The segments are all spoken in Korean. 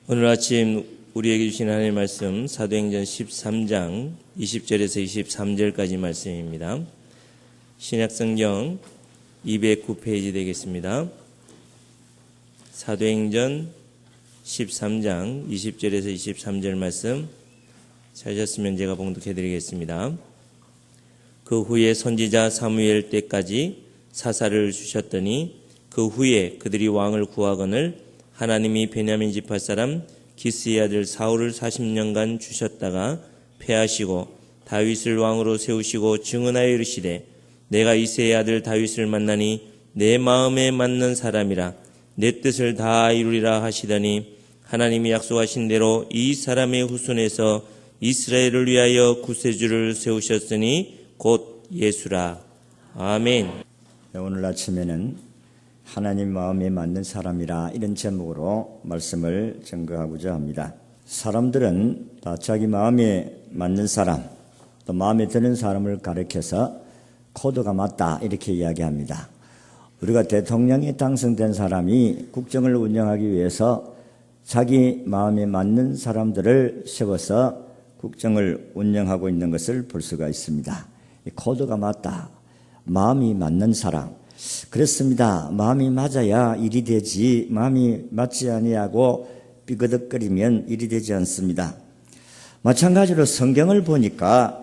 오늘 아침 우리에게 주신 하나님의 말씀 사도행전 13장 20절에서 23절까지 말씀입니다. 신약성경 209페이지 되겠습니다. 사도행전 13장 20절에서 23절 말씀 찾으셨으면 제가 봉독해 드리겠습니다. 그 후에 선지자 사무엘 때까지 사사를 주셨더니 그 후에 그들이 왕을 구하거늘 하나님이 베냐민 지파 사람 기스의 아들 사울을 40년간 주셨다가 패하시고 다윗을 왕으로 세우시고 증언하여 이르시되 내가 이새의 아들 다윗을 만나니 내 마음에 맞는 사람이라 내 뜻을 다 이루리라 하시더니 하나님이 약속하신 대로 이 사람의 후손에서 이스라엘을 위하여 구세주를 세우셨으니 곧 예수라. 아멘. 오늘 아침에는 하나님 마음에 맞는 사람이라 이런 제목으로 말씀을 증거하고자 합니다. 사람들은 다 자기 마음에 맞는 사람, 또 마음에 드는 사람을 가리켜서 코드가 맞다 이렇게 이야기합니다. 우리가 대통령에 당선된 사람이 국정을 운영하기 위해서 자기 마음에 맞는 사람들을 세워서 국정을 운영하고 있는 것을 볼 수가 있습니다. 코드가 맞다, 마음이 맞는 사람. 그렇습니다. 마음이 맞아야 일이 되지 마음이 맞지 아니하고 삐그덕거리면 일이 되지 않습니다. 마찬가지로 성경을 보니까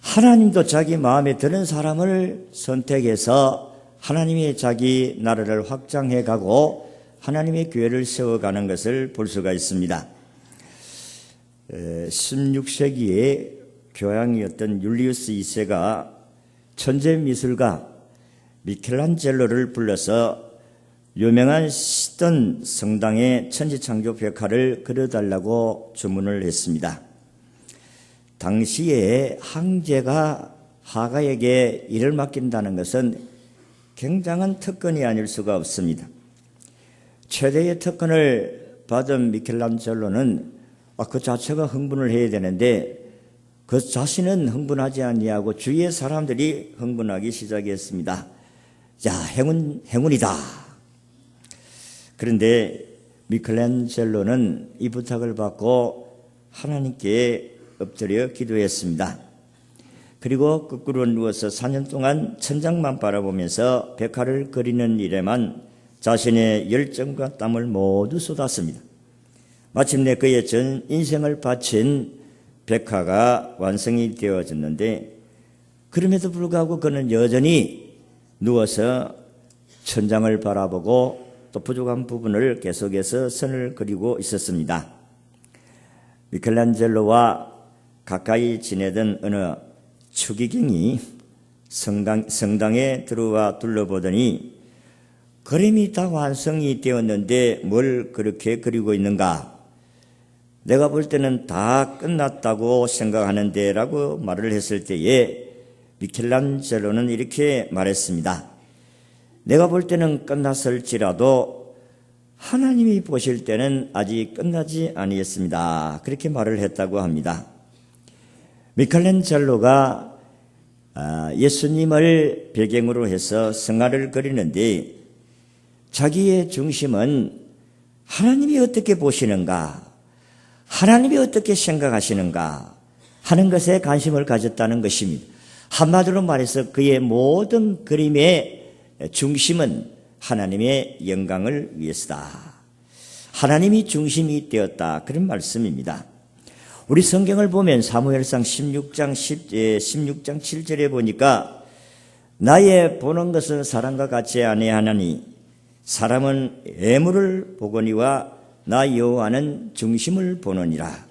하나님도 자기 마음에 드는 사람을 선택해서 하나님의 자기 나라를 확장해 가고 하나님의 교회를 세워가는 것을 볼 수가 있습니다. 16세기의 교황이었던 율리우스 2세가 천재 미술가 미켈란젤로를 불러서 유명한 시돈 성당의 천지창조 벽화를 그려달라고 주문을 했습니다. 당시에 황제가 하가에게 일을 맡긴다는 것은 굉장한 특권이 아닐 수가 없습니다. 최대의 특권을 받은 미켈란젤로는 그 자체가 흥분을 해야 되는데 그 자신은 흥분하지 아니하고 주위의 사람들이 흥분하기 시작했습니다. 자, 행운이다. 그런데 미켈란젤로는 이 부탁을 받고 하나님께 엎드려 기도했습니다. 그리고 거꾸로 누워서 4년 동안 천장만 바라보면서 벽화를 그리는 일에만 자신의 열정과 땀을 모두 쏟았습니다. 마침내 그의 전 인생을 바친 벽화가 완성이 되어졌는데 그럼에도 불구하고 그는 여전히 누워서 천장을 바라보고 또 부족한 부분을 계속해서 선을 그리고 있었습니다. 미켈란젤로와 가까이 지내던 어느 추기경이 성당에 들어와 둘러보더니 그림이 다 완성이 되었는데 뭘 그렇게 그리고 있는가? 내가 볼 때는 다 끝났다고 생각하는데 라고 말을 했을 때에 미켈란젤로는 이렇게 말했습니다. 내가 볼 때는 끝났을지라도 하나님이 보실 때는 아직 끝나지 아니했습니다. 그렇게 말을 했다고 합니다. 미켈란젤로가 예수님을 배경으로 해서 성화를 그리는데 자기의 중심은 하나님이 어떻게 보시는가, 하나님이 어떻게 생각하시는가 하는 것에 관심을 가졌다는 것입니다. 한마디로 말해서 그의 모든 그림의 중심은 하나님의 영광을 위해서다. 하나님이 중심이 되었다. 그런 말씀입니다. 우리 성경을 보면 사무엘상 16장 7절에 보니까 나의 보는 것은 사람과 같지 아니하나니 사람은 애물을 보거니와 나 여호와는 중심을 보느니라.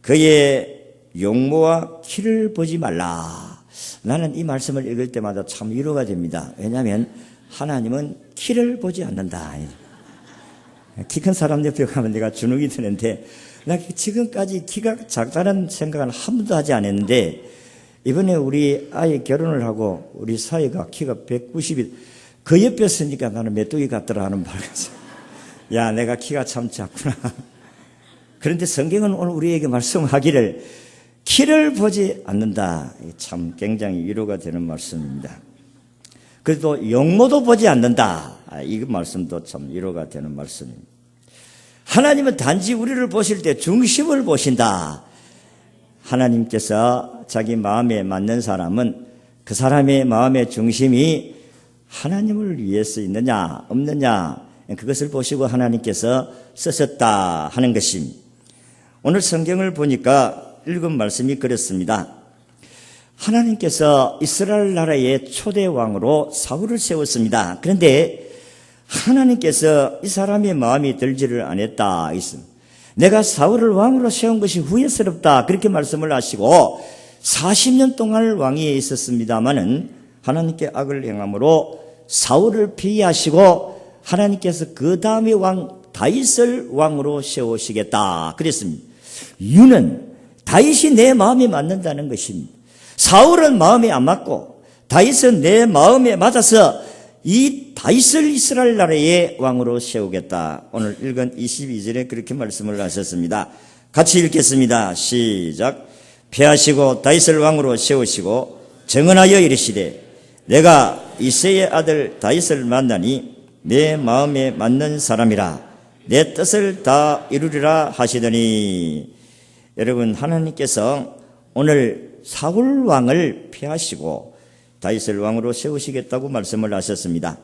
그의 용모와 키를 보지 말라. 나는 이 말씀을 읽을 때마다 참 위로가 됩니다. 왜냐하면 하나님은 키를 보지 않는다. 키 큰 사람 옆에 가면 내가 주눅이 드는데 나 지금까지 키가 작다는 생각은 한 번도 하지 않았는데 이번에 우리 아이 결혼을 하고 우리 사이가 키가 190이 그 옆에 서니까 나는 메뚜기 같더라 하는 말 같아요. 야, 내가 키가 참 작구나. 그런데 성경은 오늘 우리에게 말씀하기를 키를 보지 않는다. 참 굉장히 위로가 되는 말씀입니다. 그래도 용모도 보지 않는다. 이 말씀도 참 위로가 되는 말씀입니다. 하나님은 단지 우리를 보실 때 중심을 보신다. 하나님께서 자기 마음에 맞는 사람은 그 사람의 마음의 중심이 하나님을 위해서 있느냐 없느냐 그것을 보시고 하나님께서 쓰셨다 하는 것입니다. 오늘 성경을 보니까 읽은 말씀이 그렇습니다. 하나님께서 이스라엘 나라의 초대 왕으로 사울을 세웠습니다. 그런데 하나님께서 이 사람의 마음이 들지를 않았다 했습니다. 내가 사울을 왕으로 세운 것이 후회스럽다 그렇게 말씀을 하시고 40년 동안 왕위에 있었습니다마는 하나님께 악을 행함으로 사울을 피하시고 하나님께서 그 다음에 왕 다윗을 왕으로 세우시겠다 그랬습니다. 이유는 다윗이 내 마음에 맞는다는 것입니다. 사울은 마음에 안 맞고 다윗은 내 마음에 맞아서 이 다윗을 이스라엘 나라의 왕으로 세우겠다. 오늘 읽은 22절에 그렇게 말씀을 하셨습니다. 같이 읽겠습니다. 시작. 패하시고 다윗을 왕으로 세우시고 정언하여 이르시되 내가 이새의 아들 다윗을 만나니 내 마음에 맞는 사람이라 내 뜻을 다 이루리라 하시더니 여러분 하나님께서 오늘 사울 왕을 패하시고 다윗을 왕으로 세우시겠다고 말씀을 하셨습니다.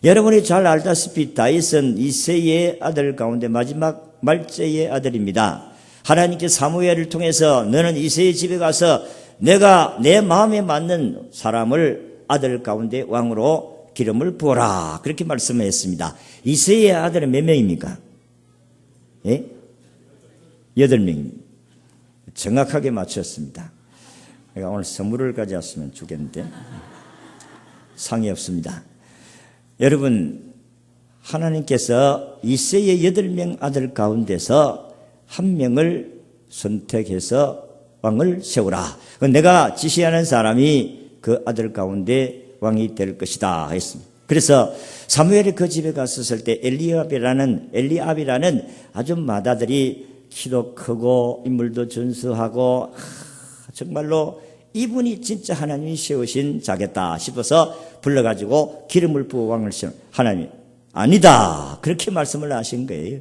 여러분이 잘 알다시피 다윗은 이새의 아들 가운데 마지막 말째의 아들입니다. 하나님께서 사무엘을 통해서 너는 이새의 집에 가서 내가 내 마음에 맞는 사람을 아들 가운데 왕으로 기름을 부어라 그렇게 말씀했습니다. 이새의 아들은 몇 명입니까? 예? 8명입니다. 정확하게 맞췄습니다. 내가 오늘 선물을 가져왔으면 좋겠는데 상이 없습니다. 여러분 하나님께서 이새의 8명 아들 가운데서 한 명을 선택해서 왕을 세우라. 내가 지시하는 사람이 그 아들 가운데 왕이 될 것이다 했습니다. 그래서 사무엘이 그 집에 갔었을 때 엘리압이라는 아주 맏아들이 키도 크고 인물도 준수하고 정말로 이분이 진짜 하나님이 세우신 자겠다 싶어서 불러가지고 기름을 부어 왕을 세운 하나님 아니다 그렇게 말씀을 하신 거예요.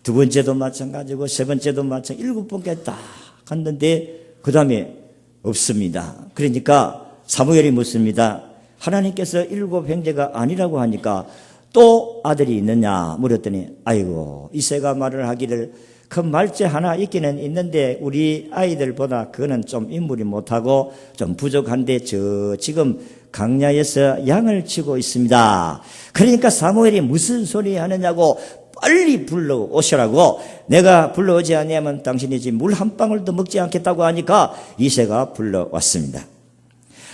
두 번째도 마찬가지고 세 번째도 마찬가지고 7번까지 다 갔는데 그 다음에 없습니다. 그러니까 사무엘이 묻습니다. 하나님께서 7 형제가 아니라고 하니까 또 아들이 있느냐 물었더니 아이고 이새가 말을 하기를 그 말째 하나 있기는 있는데 우리 아이들보다 그거는 좀 인물이 못하고 좀 부족한데 저 지금 강야에서 양을 치고 있습니다. 그러니까 사무엘이 무슨 소리 하느냐고 빨리 불러오시라고 내가 불러오지 않으면 당신이 지금 물 한 방울도 먹지 않겠다고 하니까 이새가 불러왔습니다.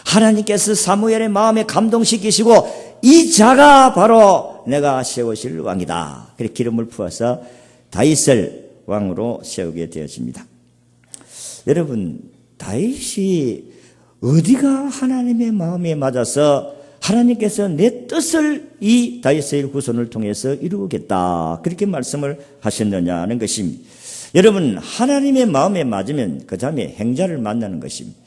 하나님께서 사무엘의 마음에 감동시키시고 이 자가 바로 내가 세우실 왕이다. 그렇게 기름을 부어서 다윗을 왕으로 세우게 되어집니다. 여러분 다윗이 어디가 하나님의 마음에 맞아서 하나님께서 내 뜻을 이 다윗의 후손을 통해서 이루겠다 그렇게 말씀을 하셨느냐는 것입니다. 여러분 하나님의 마음에 맞으면 그 다음에 행자를 만나는 것입니다.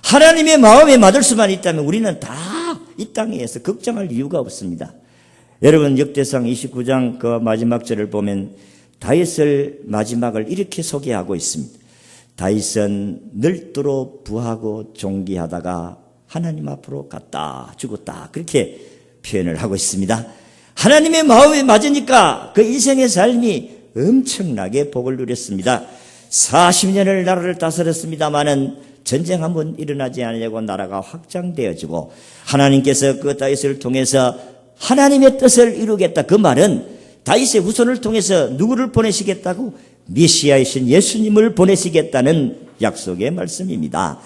하나님의 마음에 맞을 수만 있다면 우리는 다 이 땅에서 걱정할 이유가 없습니다. 여러분 역대상 29장 그 마지막 절을 보면 다윗을 마지막을 이렇게 소개하고 있습니다. 다윗은 늙도록 부하고 존귀하다가 하나님 앞으로 갔다 죽었다 그렇게 표현을 하고 있습니다. 하나님의 마음에 맞으니까 그 인생의 삶이 엄청나게 복을 누렸습니다. 40년을 나라를 다스렸습니다마는 전쟁 한번 일어나지 않으려고 나라가 확장되어지고 하나님께서 그 다윗을 통해서 하나님의 뜻을 이루겠다. 그 말은 다윗의 후손을 통해서 누구를 보내시겠다고? 메시아이신 예수님을 보내시겠다는 약속의 말씀입니다.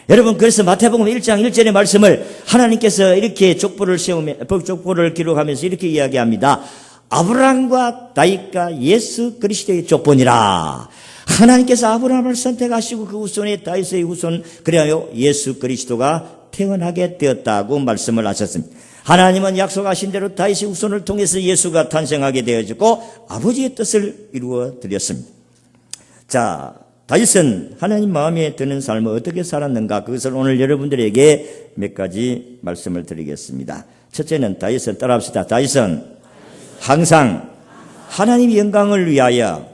여러분 그래서 마태복음 1장 1절의 말씀을 하나님께서 이렇게 족보를 기록하면서 이렇게 이야기합니다. 아브라함과 다윗과 예수 그리스도의 족보니라. 하나님께서 아브라함을 선택하시고 그 후손에 다윗의 후손 그래야 예수 그리스도가 태어나게 되었다고 말씀을 하셨습니다. 하나님은 약속하신 대로 다윗의 후손을 통해서 예수가 탄생하게 되어지고 아버지의 뜻을 이루어 드렸습니다. 자, 다윗은 하나님 마음에 드는 삶을 어떻게 살았는가 그것을 오늘 여러분들에게 몇 가지 말씀을 드리겠습니다. 첫째는 다윗은 따라합시다. 다윗은 항상 하나님의 영광을 위하여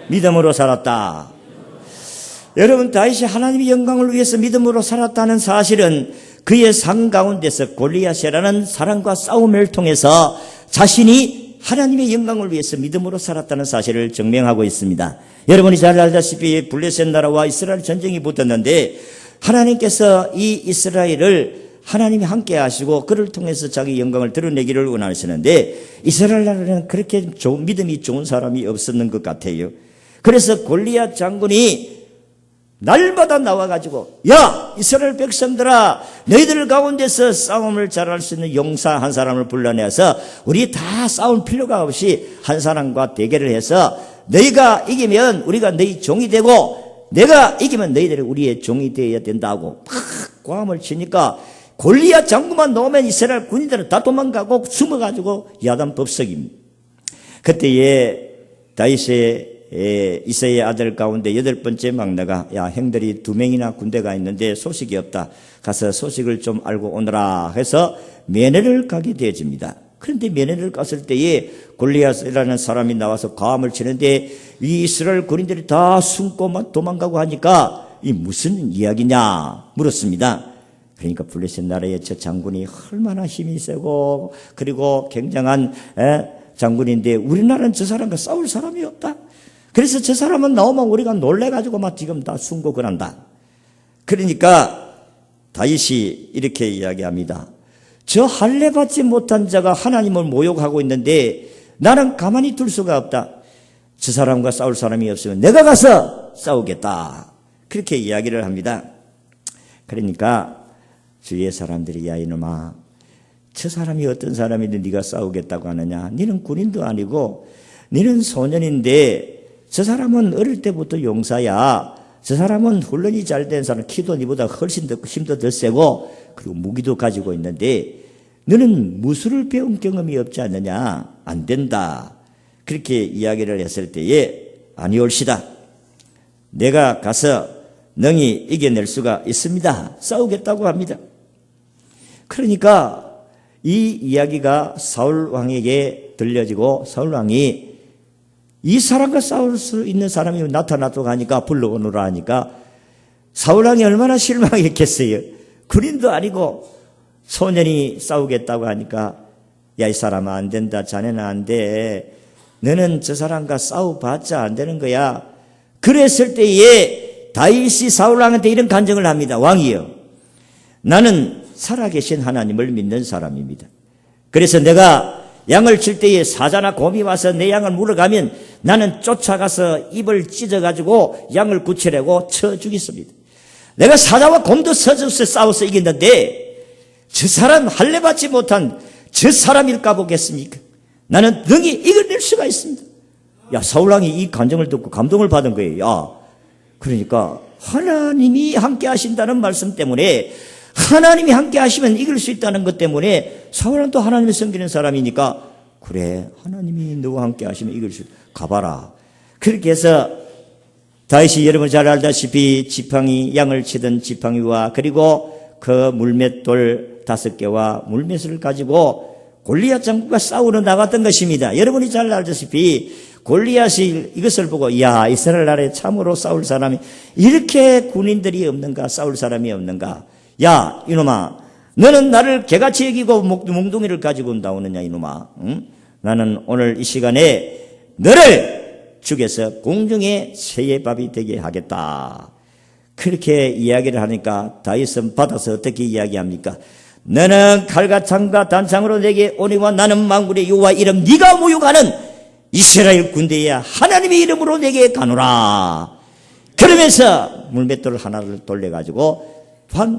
믿음으로 살았다. 여러분, 다윗이 하나님의 영광을 위해서 믿음으로 살았다는 사실은 그의 삶 가운데서 골리앗이라는 사람과 싸움을 통해서 자신이 하나님의 영광을 위해서 믿음으로 살았다는 사실을 증명하고 있습니다. 여러분이 잘 알다시피 블레셋 나라와 이스라엘 전쟁이 붙었는데 하나님께서 이 이스라엘을 하나님이 함께 하시고 그를 통해서 자기 영광을 드러내기를 원하시는데 이스라엘 나라는 그렇게 믿음이 좋은 사람이 없었는 것 같아요. 그래서 골리앗 장군이 날마다 나와가지고 야 이스라엘 백성들아 너희들 가운데서 싸움을 잘할 수 있는 용사 한 사람을 불러내서 우리 다 싸울 필요가 없이 한 사람과 대결을 해서 너희가 이기면 우리가 너희 종이 되고 내가 이기면 너희들이 우리의 종이 되어야 된다고 막 고함을 치니까 골리앗 장군만 나오면 이스라엘 군인들은 다 도망가고 숨어가지고 야단 법석입니다. 그때에 다윗의 이새의 아들 가운데 8번째 막내가 야 형들이 2명이나 군대가 있는데 소식이 없다. 가서 소식을 좀 알고 오너라 해서 면회를 가게 되어집니다. 그런데 면회를 갔을 때에 골리앗이라는 사람이 나와서 고함을 치는데 이 이스라엘 군인들이 다 숨고 도망가고 하니까 이 무슨 이야기냐 물었습니다. 그러니까 블레셋 나라의 저 장군이 얼마나 힘이 세고 그리고 굉장한 장군인데 우리나라는 저 사람과 싸울 사람이 없다. 그래서 저 사람은 나오면 우리가 놀래가지고 막 지금 다 숨고 그런다. 그러니까 다윗이 이렇게 이야기합니다. 저 할례 받지 못한 자가 하나님을 모욕하고 있는데 나는 가만히 둘 수가 없다. 저 사람과 싸울 사람이 없으면 내가 가서 싸우겠다. 그렇게 이야기를 합니다. 그러니까 주위의 사람들이 야 이놈아 저 사람이 어떤 사람인데 네가 싸우겠다고 하느냐. 너는 군인도 아니고 너는 소년인데 저 사람은 어릴 때부터 용사야. 저 사람은 훈련이 잘 된 사람, 키도 니보다 훨씬 더 힘도 더 세고 그리고 무기도 가지고 있는데 너는 무술을 배운 경험이 없지 않느냐. 안 된다. 그렇게 이야기를 했을 때에 아니올시다. 내가 가서 능히 이겨낼 수가 있습니다. 싸우겠다고 합니다. 그러니까 이 이야기가 사울 왕에게 들려지고 사울 왕이 이 사람과 싸울 수 있는 사람이 나타났다고 하니까 불러오느라 하니까 사울왕이 얼마나 실망했겠어요. 군인도 아니고 소년이 싸우겠다고 하니까 야 이 사람아 안 된다. 자네는 안 돼. 너는 저 사람과 싸워봤자 안 되는 거야. 그랬을 때에 다윗이 사울왕한테 이런 간증을 합니다. 왕이여 나는 살아계신 하나님을 믿는 사람입니다. 그래서 내가 양을 칠 때에 사자나 곰이 와서 내 양을 물어가면 나는 쫓아가서 입을 찢어가지고 양을 구치려고 쳐 죽였습니다. 내가 사자와 곰도 서져서 싸워서 이겼는데 저 사람 할례 받지 못한 저 사람일까 보겠습니까? 나는 능히 이겨낼 수가 있습니다. 야 사울왕이 이 간증을 듣고 감동을 받은 거예요. 야 그러니까 하나님이 함께 하신다는 말씀 때문에 하나님이 함께 하시면 이길 수 있다는 것 때문에 사울은 또 하나님을 섬기는 사람이니까 그래 하나님이 너와 함께 하시면 이길 수 있다. 가봐라. 그렇게 해서 다윗이 여러분 잘 알다시피 지팡이 양을 치던 지팡이와 그리고 그 물맷돌 5개와 물맷을 가지고 골리앗 장군과 싸우러 나갔던 것입니다. 여러분이 잘 알다시피 골리앗이 이것을 보고 야 이스라엘 나라에 참으로 싸울 사람이 이렇게 군인들이 없는가 싸울 사람이 없는가. 야 이놈아 너는 나를 개같이 여기고 몽둥이를 가지고 나오느냐 이놈아. 응? 나는 오늘 이 시간에 너를 죽여서 공중에 새의 밥이 되게 하겠다. 그렇게 이야기를 하니까 다윗은 받아서 어떻게 이야기합니까? 너는 칼과 창과 단창으로 내게 오니와 나는 만군의 여호와 이름 네가 모욕하는 이스라엘 군대에 하나님의 이름으로 내게 가노라. 그러면서 물맷돌 하나를 돌려가지고 확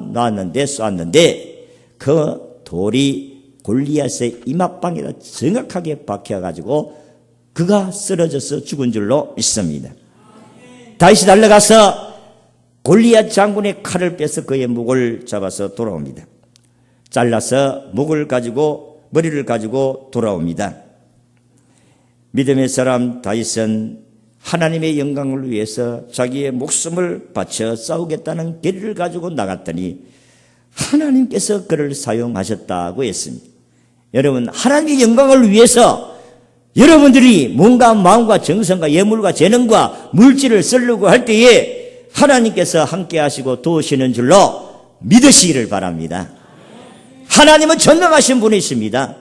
쐈는데 그 돌이 골리앗의 이마방에다 정확하게 박혀가지고 그가 쓰러져서 죽은 줄로 믿습니다. 다윗이 달려가서 골리앗 장군의 칼을 빼서 그의 목을 잡아서 돌아옵니다. 잘라서 목을 가지고 머리를 가지고 돌아옵니다. 믿음의 사람 다윗은 하나님의 영광을 위해서 자기의 목숨을 바쳐 싸우겠다는 결의를 가지고 나갔더니 하나님께서 그를 사용하셨다고 했습니다. 여러분 하나님의 영광을 위해서 여러분들이 뭔가 마음과 정성과 예물과 재능과 물질을 쓰려고 할 때에 하나님께서 함께 하시고 도우시는 줄로 믿으시기를 바랍니다. 하나님은 전능하신 분이십니다.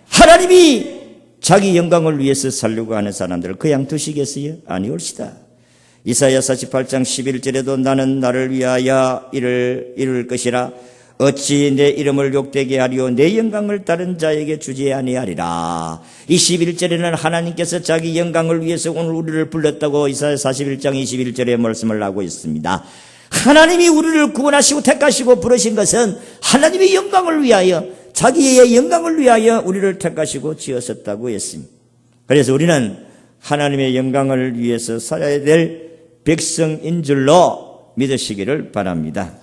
하나님이 자기 영광을 위해서 살려고 하는 사람들을 그냥 두시겠어요? 아니올시다. 이사야 48장 11절에도 나는 나를 위하여 이룰 것이라 어찌 내 이름을 욕되게 하리요 내 영광을 다른 자에게 주지 아니하리라. 이 11절에는 하나님께서 자기 영광을 위해서 오늘 우리를 불렀다고 이사야 41장 21절에 말씀을 하고 있습니다. 하나님이 우리를 구원하시고 택하시고 부르신 것은 하나님의 영광을 위하여, 자기의 영광을 위하여 우리를 택하시고 지으셨다고 했습니다. 그래서 우리는 하나님의 영광을 위해서 살아야 될 백성인 줄로 믿으시기를 바랍니다.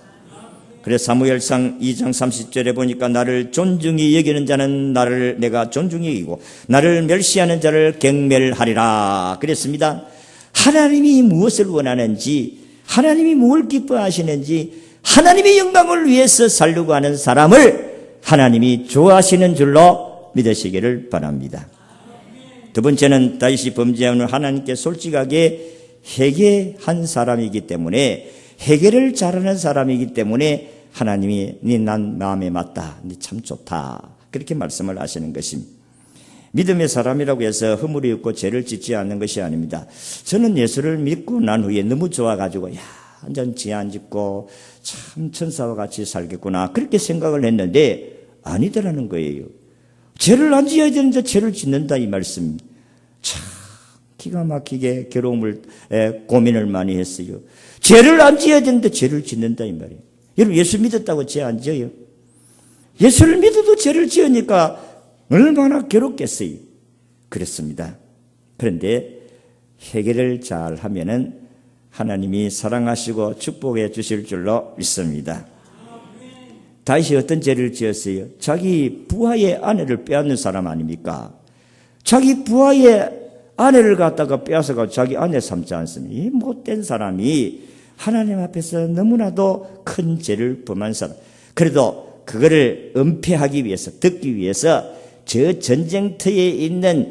그래서 사무엘상 2장 30절에 보니까 나를 존중히 여기는 자는 나를 내가 존중히 여기고 나를 멸시하는 자를 경멸하리라 그랬습니다. 하나님이 무엇을 원하는지, 하나님이 무엇을 기뻐하시는지, 하나님의 영광을 위해서 살려고 하는 사람을 하나님이 좋아하시는 줄로 믿으시기를 바랍니다. 두 번째는 다윗이 범죄하는 하나님께 솔직하게 회개한 사람이기 때문에, 회개를 잘하는 사람이기 때문에 하나님이 난 마음에 맞다, 네 참 좋다, 그렇게 말씀을 하시는 것입니다. 믿음의 사람이라고 해서 허물이 없고 죄를 짓지 않는 것이 아닙니다. 저는 예수를 믿고 난 후에 너무 좋아가지고 완전 죄 안 짓고 참 천사와 같이 살겠구나 그렇게 생각을 했는데 아니더라는 거예요. 죄를 안 지어야 되는데 죄를 짓는다 이 말씀. 참 기가 막히게 고민을 많이 했어요. 죄를 안 지어야 되는데 죄를 짓는다 이 말이에요. 여러분 예수 믿었다고 죄 안 지어요? 예수를 믿어도 죄를 지으니까 얼마나 괴롭겠어요. 그렇습니다. 그런데 회개를 잘 하면은 하나님이 사랑하시고 축복해 주실 줄로 믿습니다. 다윗이 어떤 죄를 지었어요? 자기 부하의 아내를 빼앗는 사람 아닙니까? 자기 부하의 아내를 갖다가 빼앗아가 자기 아내 삼지 않습니다. 이 못된 사람이 하나님 앞에서 너무나도 큰 죄를 범한 사람. 그래도 그거를 은폐하기 위해서, 듣기 위해서 저 전쟁터에 있는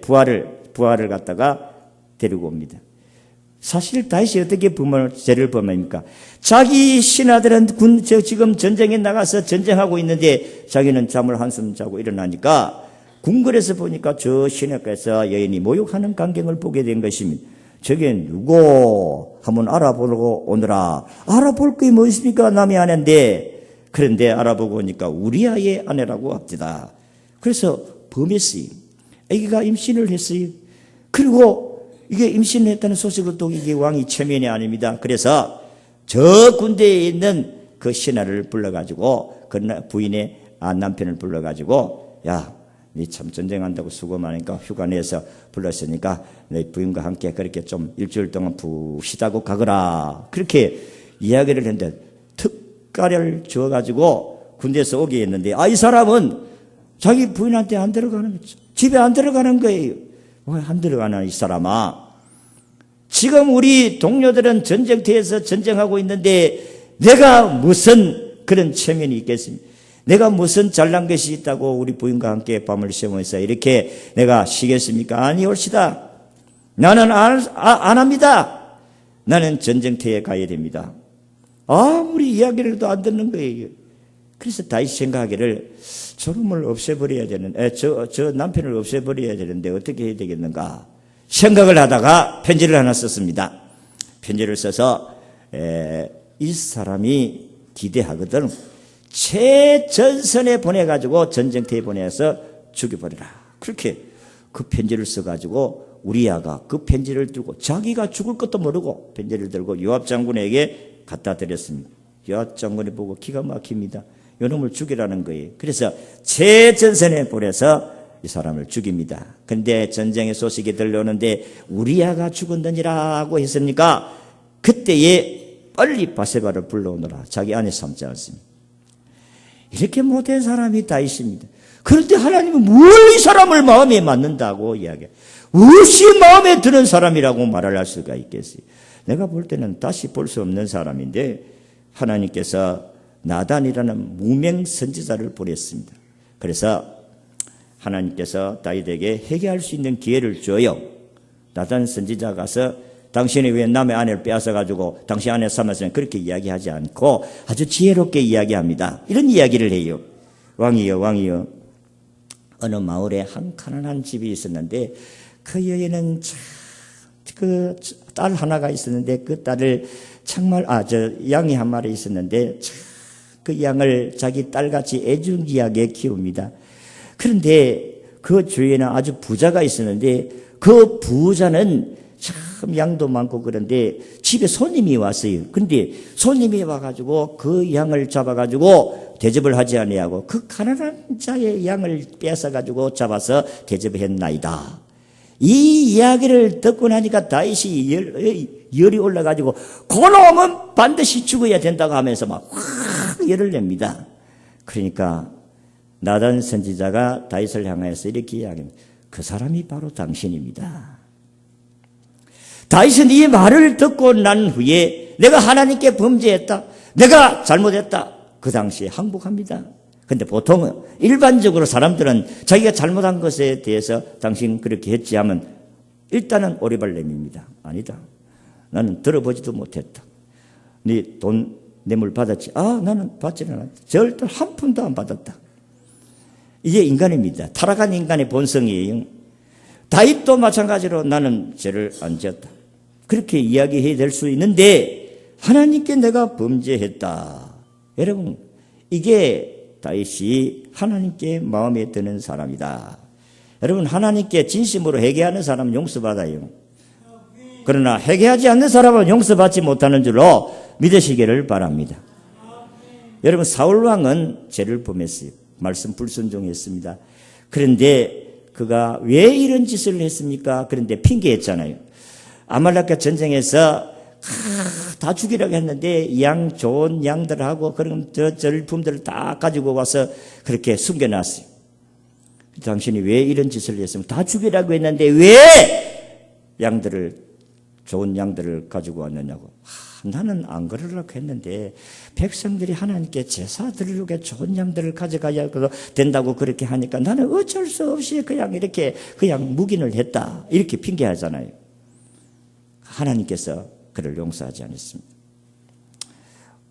부하를 갖다가 데리고 옵니다. 사실 다윗이 어떻게 죄를 범합니까? 자기 신하들은 지금 전쟁에 나가서 전쟁하고 있는데 자기는 잠을 한숨 자고 일어나니까 궁궐에서 보니까 저 시내가에서 여인이 모욕하는 광경을 보게 된 것입니다. 저게 누구 한번 알아보고 오느라. 알아볼 게 뭐 있습니까? 남의 아내인데. 그런데 알아보고 오니까 우리아의 아내라고 합니다. 그래서 범했어요. 아기가 임신을 했어요. 그리고 이게 임신을 했다는 소식을 또 이게 왕이 체면이 아닙니다. 그래서 저 군대에 있는 그 신하를 불러가지고 그 부인의 남편을 불러가지고 야, 니 참 전쟁한다고 수고 많으니까 휴가 내서 불렀으니까 내 부인과 함께 그렇게 좀 일주일 동안 푹 쉬자고 가거라. 그렇게 이야기를 했는데 특가를 줘가지고 군대에서 오게 했는데 이 사람은 자기 부인한테 안 들어가는 거죠. 집에 안 들어가는 거예요. 왜 안 들어가나 이 사람아. 지금 우리 동료들은 전쟁터에서 전쟁하고 있는데 내가 무슨 그런 체면이 있겠습니까? 내가 무슨 잘난 것이 있다고 우리 부인과 함께 밤을 새우면서 이렇게 내가 쉬겠습니까? 아니올시다. 나는 안 합니다. 나는 전쟁터에 가야 됩니다. 아무리 이야기를 해도 안 듣는 거예요. 그래서 다윗이 생각하기를 저놈을 없애버려야 되는, 저 남편을 없애버려야 되는데 어떻게 해야 되겠는가 생각을 하다가 편지를 하나 썼습니다. 편지를 써서 이 사람이 기대하거든 최전선에 보내가지고 전쟁터에 보내서 죽여버리라. 그렇게 그 편지를 써가지고 우리아가 그 편지를 들고 자기가 죽을 것도 모르고 편지를 들고 요압 장군에게 갖다 드렸습니다. 요압 장군이 보고 기가 막힙니다. 요놈을 죽이라는 거예요. 그래서 최전선에 보내서 이 사람을 죽입니다. 근데 전쟁의 소식이 들려오는데 우리아가 죽었느니라고 했으니까 그때에 빨리 바세바를 불러오느라 자기 아내 삼지 않습니다. 이렇게 못된 사람이 다윗입니다. 그런데 하나님은 뭘 이 사람을 마음에 맞는다고 이야기해요. 무엇이 마음에 드는 사람이라고 말을 할 수가 있겠어요. 내가 볼 때는 다시 볼 수 없는 사람인데 하나님께서 나단이라는 무명 선지자를 보냈습니다. 그래서 하나님께서 다윗에게 회개할 수 있는 기회를 줘요. 나단 선지자 가서 당신이 왜 남의 아내를 빼앗아가지고 당신 아내 삼았으면 그렇게 이야기하지 않고 아주 지혜롭게 이야기합니다. 이런 이야기를 해요. 왕이여 어느 마을에 한 가난한 집이 있었는데 그 여인은 그 딸 하나가 있었는데 그 딸을 정말 양이 한 마리 있었는데 그 양을 자기 딸같이 애중지하게 키웁니다. 그런데 그 주위에는 아주 부자가 있었는데 그 부자는 참 양도 많고 그런데 집에 손님이 왔어요. 그런데 손님이 와가지고 그 양을 잡아가지고 대접을 하지 아니하고 그 가난한 자의 양을 뺏어가지고 잡아서 대접했나이다. 이 이야기를 듣고 나니까 다윗이 열이 올라가지고 그놈은 반드시 죽어야 된다고 하면서 막 확 열을 냅니다. 그러니까 나단 선지자가 다윗을 향해서 이렇게 이야기합니다. 그 사람이 바로 당신입니다. 다윗은 이 말을 듣고 난 후에 내가 하나님께 범죄했다, 내가 잘못했다, 그 당시에 항복합니다. 근데 보통은 일반적으로 사람들은 자기가 잘못한 것에 대해서 당신 그렇게 했지 하면 일단은 오리발 내밉니다. 아니다, 나는 들어보지도 못했다. 네 돈 뇌물 받았지? 나는 받지는 않았다. 절대 한 푼도 안 받았다. 이게 인간입니다. 타락한 인간의 본성이에요. 다윗도 마찬가지로 나는 죄를 안 지었다, 그렇게 이야기해야 될 수 있는데 하나님께 내가 범죄했다. 여러분, 이게 다윗이 하나님께 마음에 드는 사람이다. 여러분, 하나님께 진심으로 회개하는 사람은 용서받아요. 그러나 회개하지 않는 사람은 용서받지 못하는 줄로 믿으시기를 바랍니다. 여러분, 사울왕은 죄를 범했어요. 말씀 불순종했습니다. 그런데 그가 왜 이런 짓을 했습니까? 그런데 핑계했잖아요. 아말렉과 전쟁에서 다 죽이려고 했는데 좋은 양들하고 그런 절품들을 다 가지고 와서 그렇게 숨겨놨어요. 당신이 왜 이런 짓을 했으면 다 죽이라고 했는데 왜 좋은 양들을 가지고 왔느냐고. 나는 안 그러려고 했는데 백성들이 하나님께 제사 드리려고 좋은 양들을 가져가야 된다고 그렇게 하니까 나는 어쩔 수 없이 그냥 묵인을 했다, 이렇게 핑계하잖아요. 하나님께서 그를 용서하지 않았습니다.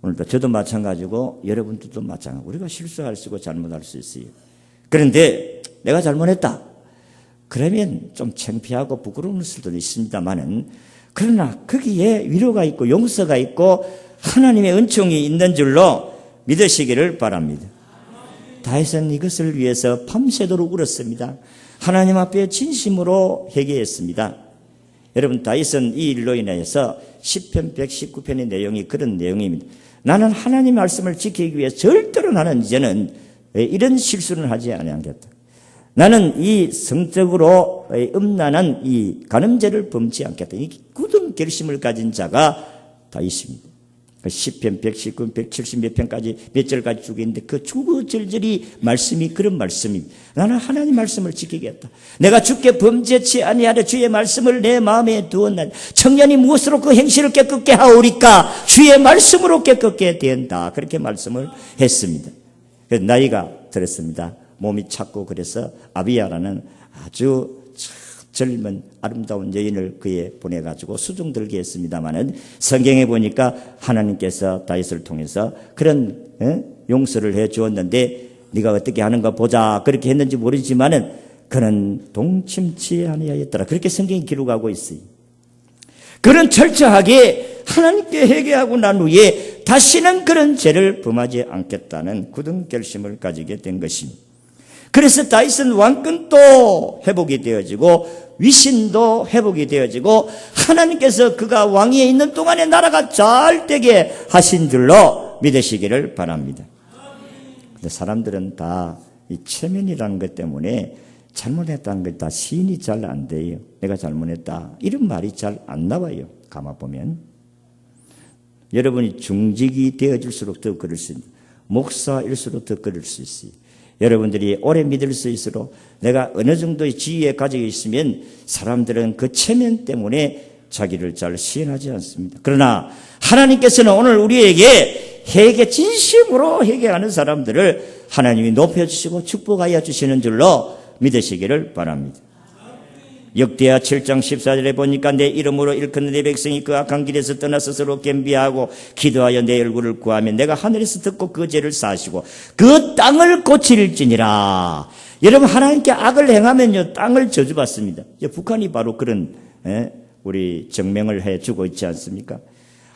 오늘도 저도 마찬가지고 여러분들도 마찬가지고 우리가 실수할 수 있고 잘못할 수 있어요. 그런데 내가 잘못했다, 그러면 좀 창피하고 부끄러울 수도 있습니다만은, 그러나 거기에 위로가 있고 용서가 있고 하나님의 은총이 있는 줄로 믿으시기를 바랍니다. 다윗은 이것을 위해서 밤새도록 울었습니다. 하나님 앞에 진심으로 회개했습니다. 여러분, 다윗은 이 일로 인해서 시편 119편의 내용이 그런 내용입니다. 나는 하나님의 말씀을 지키기 위해 절대로 나는 이제는 이런 실수는 하지 않겠다. 나는 이 성적으로 음란한 이 간음죄를 범치 않겠다. 이 굳은 결심을 가진 자가 다윗입니다. 시편 119, 170몇 편까지 몇 절까지 쭉 있는데 그 주구절절이 말씀이 그런 말씀입니다. 나는 하나님 말씀을 지키겠다. 내가 주께 범죄치 아니하려 주의 말씀을 내 마음에 두었나니 청년이 무엇으로 그 행실을 깨끗게 하오리까? 주의 말씀으로 깨끗게 된다. 그렇게 말씀을 했습니다. 그래서 나이가 들었습니다. 몸이 찼고 그래서 아비야라는 아주 젊은 아름다운 여인을 그에 보내가지고 수중 들게 했습니다마는 성경에 보니까 하나님께서 다윗을 통해서 그런 용서를 해 주었는데 네가 어떻게 하는가 보자 그렇게 했는지 모르지만은 그는 동침치 아니하였더라, 그렇게 성경이 기록하고 있어요. 그는 철저하게 하나님께 회개하고 난 후에 다시는 그런 죄를 범하지 않겠다는 굳은 결심을 가지게 된 것입니다. 그래서 다윗은 왕권도 회복이 되어지고 위신도 회복이 되어지고 하나님께서 그가 왕위에 있는 동안에 나라가 잘 되게 하신 줄로 믿으시기를 바랍니다. 근데 사람들은 다 이 체면이라는 것 때문에 잘못했다는 걸 다 시인이 잘 안 돼요. 내가 잘못했다 이런 말이 잘 안 나와요. 가만 보면 여러분이 중직이 되어질수록 더 그럴 수 있습니다. 목사일수록 더 그럴 수 있어요. 여러분들이 오래 믿을 수 있도록 내가 어느 정도의 지위에 가지고 있으면 사람들은 그 체면 때문에 자기를 잘 시인하지 않습니다. 그러나 하나님께서는 오늘 우리에게 진심으로 회개하는 사람들을 하나님이 높여주시고 축복하여 주시는 줄로 믿으시기를 바랍니다. 역대하 7장 14절에 보니까 내 이름으로 일컫는 내 백성이 그 악한 길에서 떠나 스스로 겸비하고 기도하여 내 얼굴을 구하면 내가 하늘에서 듣고 그 죄를 사하시고 그 땅을 고칠지니라. 여러분, 하나님께 악을 행하면요 땅을 저주받습니다. 북한이 바로 그런 우리 증명을 해주고 있지 않습니까?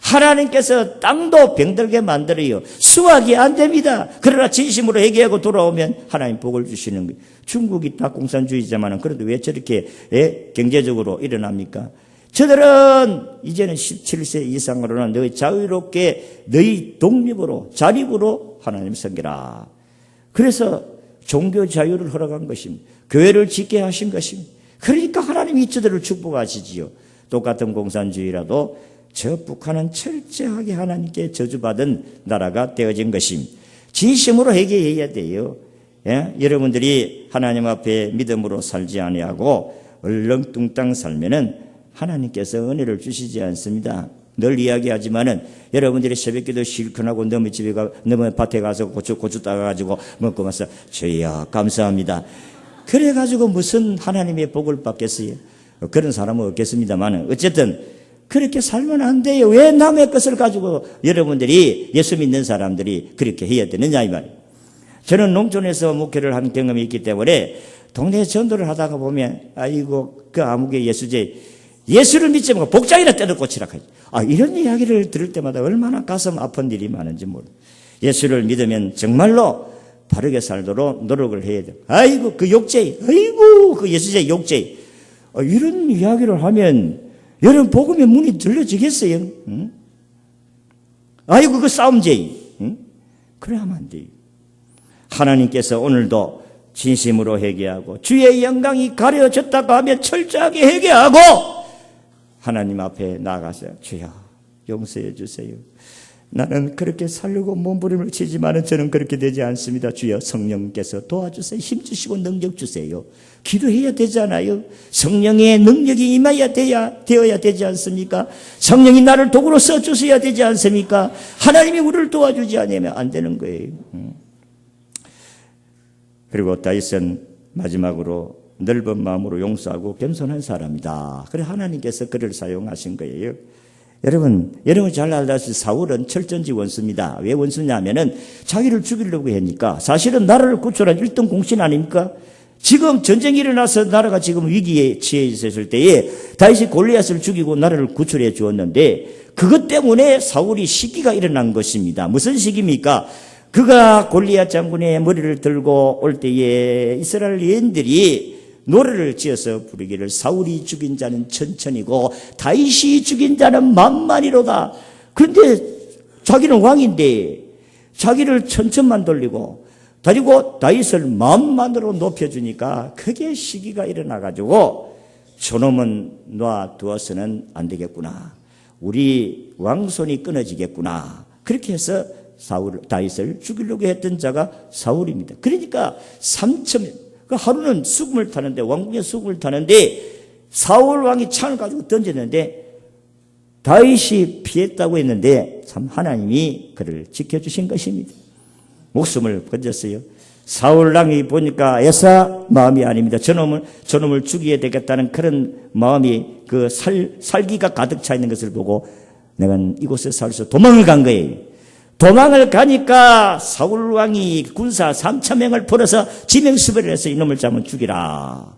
하나님께서 땅도 병들게 만들어요. 수확이 안 됩니다. 그러나 진심으로 회개하고 돌아오면 하나님 복을 주시는 거예요. 중국이 다 공산주의자만은 그래도 왜 저렇게 경제적으로 일어납니까? 저들은 이제는 17세 이상으로는 너희 자유롭게 너희 독립으로 자립으로 하나님 섬기라. 그래서 종교 자유를 허락한 것입니다. 교회를 짓게 하신 것입니다. 그러니까 하나님이 저들을 축복하시지요. 똑같은 공산주의라도 저 북한은 철저하게 하나님께 저주받은 나라가 되어진 것입니다. 진심으로 회개해야 돼요. 여러분들이 하나님 앞에 믿음으로 살지 아니하고 얼렁뚱땅 살면은 하나님께서 은혜를 주시지 않습니다. 늘 이야기하지만은 여러분들이 새벽기도 실컷 하고 너무 밭에 가서 고추 따가지고 먹고 와서 주여 감사합니다. 그래가지고 무슨 하나님의 복을 받겠어요? 그런 사람은 없겠습니다만 어쨌든 그렇게 살면 안 돼요. 왜 남의 것을 가지고 여러분들이 예수 믿는 사람들이 그렇게 해야 되느냐 이 말이에요. 저는 농촌에서 목회를 한 경험이 있기 때문에 동네 전도를 하다가 보면 아이고 그 아무개 예수제 예수를 믿지 말고 복장이나 떼놓고 치락하지. 이런 이야기를 들을 때마다 얼마나 가슴 아픈 일이 많은지 모르. 예수를 믿으면 정말로 바르게 살도록 노력을 해야 돼. 아이고 그 욕쟁이, 아이고 그 예수제 욕쟁이. 이런 이야기를 하면 여러분 복음의 문이 들려지겠어요? 응? 아이고 그 싸움쟁이. 응? 그래 하면 안 돼요. 하나님께서 오늘도 진심으로 회개하고 주의 영광이 가려졌다고 하면 철저하게 회개하고 하나님 앞에 나가서 주여 용서해 주세요. 나는 그렇게 살려고 몸부림을 치지만은 저는 그렇게 되지 않습니다. 주여 성령께서 도와주세요. 힘주시고 능력 주세요. 기도해야 되잖아요. 성령의 능력이 임하여야 되어야 되지 않습니까? 성령이 나를 도구로 써주셔야 되지 않습니까? 하나님이 우리를 도와주지 않으면 안 되는 거예요. 그리고 다윗은 마지막으로 넓은 마음으로 용서하고 겸손한 사람이다. 그래 하나님께서 그를 사용하신 거예요. 여러분 잘 알다시피 사울은 철전지 원수입니다. 왜 원수냐면은 자기를 죽이려고 하니까 사실은 나라를 구출한 1등 공신 아닙니까? 지금 전쟁이 일어나서 나라가 지금 위기에 처해 있었을 때에 다윗이 골리앗을 죽이고 나라를 구출해 주었는데 그것 때문에 사울이 시기가 일어난 것입니다. 무슨 시기입니까? 그가 골리앗 장군의 머리를 들고 올 때에 이스라엘 여인들이 노래를 지어서 부르기를 사울이 죽인 자는 천천이고 다윗이 죽인 자는 만만이로다. 그런데 자기는 왕인데 자기를 천천만 돌리고 다윗을 만만으로 높여주니까 그게 시기가 일어나가지고 저놈은 놔두어서는 안 되겠구나. 우리 왕손이 끊어지겠구나. 그렇게 해서 다윗을 죽이려고 했던 자가 사울입니다. 그러니까 3천 하루는 수금을 타는데 왕궁에 수금을 타는데 사울 왕이 창을 가지고 던졌는데 다윗이 피했다고 했는데 참 하나님이 그를 지켜주신 것입니다. 목숨을 건졌어요. 사울 왕이 보니까 에사 마음이 아닙니다. 저놈을 죽여야 되겠다는 그런 마음이 그 살기가 가득 차 있는 것을 보고 내가 이곳에 살서 도망을 간 거예요. 도망을 가니까 사울 왕이 군사 3,000명을 풀어서 지명수배를 해서 이놈을 잡으면 죽이라.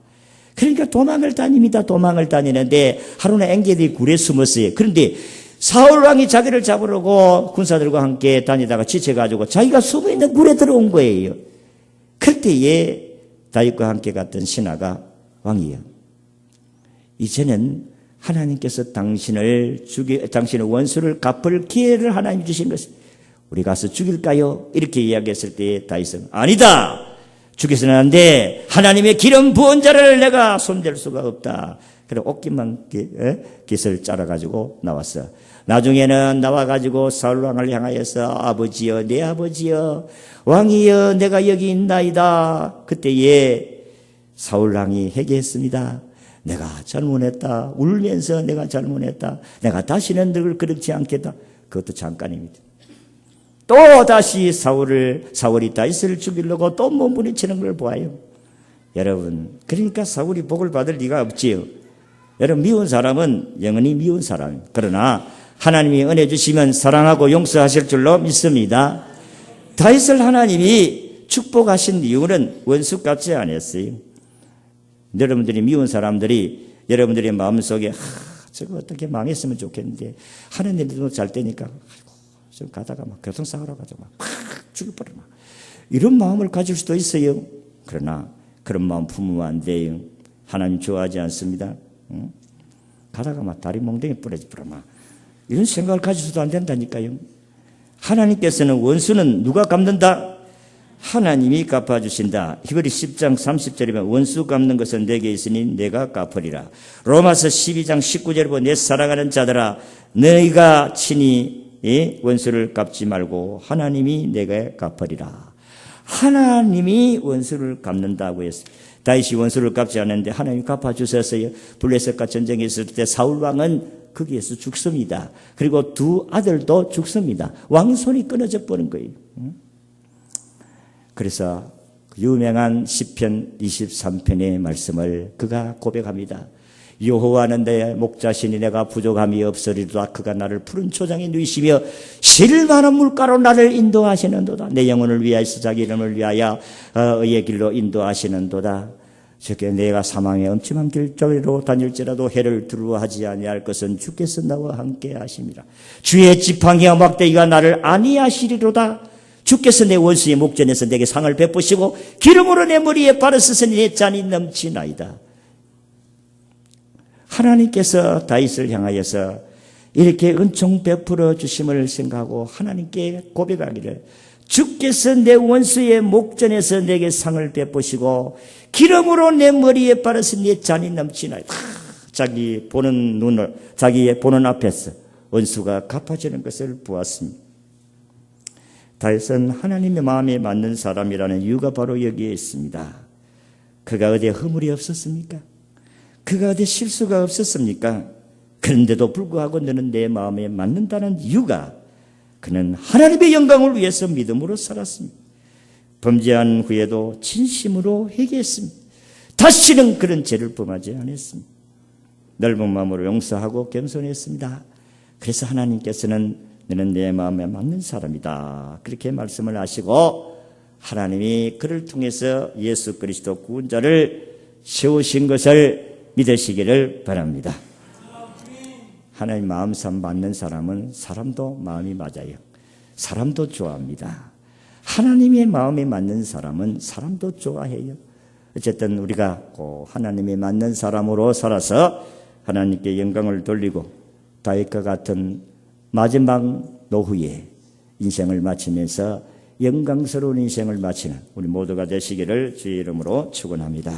그러니까 도망을 다닙니다. 도망을 다니는데 하루는 엔게디 굴에 숨었어요. 그런데 사울 왕이 자기를 잡으려고 군사들과 함께 다니다가 지쳐가지고 자기가 숨어있는 굴에 들어온 거예요. 그때에 다윗과 함께 갔던 신하가 왕이요. 이제는 하나님께서 당신의 원수를 갚을 기회를 하나님 주신 것입니다. 우리 가서 죽일까요? 이렇게 이야기했을 때 다윗은 아니다. 죽여서는 안 돼. 하나님의 기름 부은 자를 내가 손댈 수가 없다. 그래 옷깃만 깃을 짜라가지고 나왔어. 나중에는 나와가지고 사울왕을 향하여서 아버지여 내 아버지여 왕이여 내가 여기 있나이다. 그때에 사울왕이 회개했습니다. 내가 잘못했다. 울면서 내가 잘못했다. 내가 다시는 늘 그렇지 않겠다. 그것도 잠깐입니다. 또 다시 사울이 다윗을 죽이려고 또 몸부림치는 걸 보아요. 여러분, 그러니까 사울이 복을 받을 리가 없지요. 여러분, 미운 사람은 영원히 미운 사람. 그러나 하나님이 은혜 주시면 사랑하고 용서하실 줄로 믿습니다. 다윗을 하나님이 축복하신 이유는 원수 갚지 않았어요. 여러분들이 미운 사람들이 여러분들의 마음속에 저거 어떻게 망했으면 좋겠는데 하는 일도 잘 되니까 아이고, 좀 가다가 막 교통사고로 가지고 막 죽을 뻔해 막 이런 마음을 가질 수도 있어요. 그러나 그런 마음 품으면 안 돼요. 하나님 좋아하지 않습니다. 응? 가다가 막 다리 몽둥이 부러지 막 이런 생각을 가지셔도 안 된다니까요. 하나님께서는 원수는 누가 갚는다? 하나님이 갚아주신다. 히브리 10장 30절이면 원수 갚는 것은 내게 있으니 내가 갚으리라. 로마서 12장 19절에 보면 내 사랑하는 자들아 너희가 친히 원수를 갚지 말고 하나님이 내게 갚으리라. 하나님이 원수를 갚는다고 했어요. 다윗이 원수를 갚지 않았는데 하나님이 갚아주셨어요. 블레셋과 전쟁이 있을 때 사울왕은 거기에서 죽습니다. 그리고 두 아들도 죽습니다. 왕손이 끊어져 버린 거예요. 그래서 유명한 시편 23편의 말씀을 그가 고백합니다. 여호와는 내 목자시니 내가 부족함이 없으리로다. 그가 나를 푸른 초장에 누이시며 실만한 물가로 나를 인도하시는도다. 내 영혼을 위하여서 자기 이름을 위하여 의의 길로 인도하시는도다. 저게 내가 사망의 엄침한 길저리로 다닐지라도 해를 두려워하지 아니할 것은 주께서 나와 함께 하심이라. 주의 지팡이와 막대기가 나를 안위하시리로다. 주께서 내 원수의 목전에서 내게 상을 베푸시고 기름으로 내 머리에 바르시니 내 잔이 넘치나이다. 하나님께서 다윗을 향하여서 이렇게 은총 베풀어 주심을 생각하고 하나님께 고백하기를 주께서 내 원수의 목전에서 내게 상을 베푸시고 기름으로 내 머리에 바르신 내 잔이 넘치나이다. 자기 보는 눈을 자기의 보는 앞에서 원수가 갚아주는 것을 보았습니다. 다윗은 하나님의 마음에 맞는 사람이라는 이유가 바로 여기에 있습니다. 그가 어디에 허물이 없었습니까? 그가 어디에 실수가 없었습니까? 그런데도 불구하고 너는 내 마음에 맞는다는 이유가 그는 하나님의 영광을 위해서 믿음으로 살았습니다. 범죄한 후에도 진심으로 회개했습니다. 다시는 그런 죄를 범하지 않았습니다. 넓은 마음으로 용서하고 겸손했습니다. 그래서 하나님께서는 너는 내 마음에 맞는 사람이다. 그렇게 말씀을 하시고 하나님이 그를 통해서 예수 그리스도 구원자를 세우신 것을 믿으시기를 바랍니다. 하나님 마음 맞는 사람은 사람도 마음이 맞아요. 사람도 좋아합니다. 하나님의 마음에 맞는 사람은 사람도 좋아해요. 어쨌든 우리가 하나님에 맞는 사람으로 살아서 하나님께 영광을 돌리고 다윗과 같은 마지막 노후에 인생을 마치면서 영광스러운 인생을 마치는 우리 모두가 되시기를 주의 이름으로 축원합니다.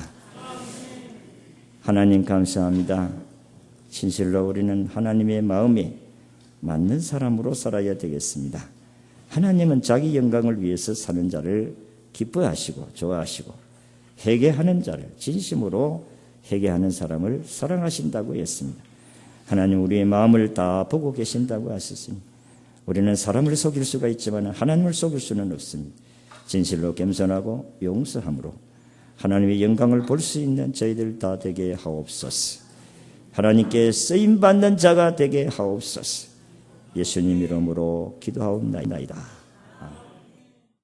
하나님 감사합니다. 진실로 우리는 하나님의 마음에 맞는 사람으로 살아야 되겠습니다. 하나님은 자기 영광을 위해서 사는 자를 기뻐하시고 좋아하시고 회개하는 자를 진심으로 회개하는 사람을 사랑하신다고 했습니다. 하나님 우리의 마음을 다 보고 계신다고 하셨습니다. 우리는 사람을 속일 수가 있지만 하나님을 속일 수는 없습니다. 진실로 겸손하고 용서함으로 하나님의 영광을 볼 수 있는 저희들 다 되게 하옵소서. 하나님께 쓰임받는 자가 되게 하옵소서. 예수님 이름으로 기도하옵나이다.